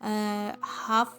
½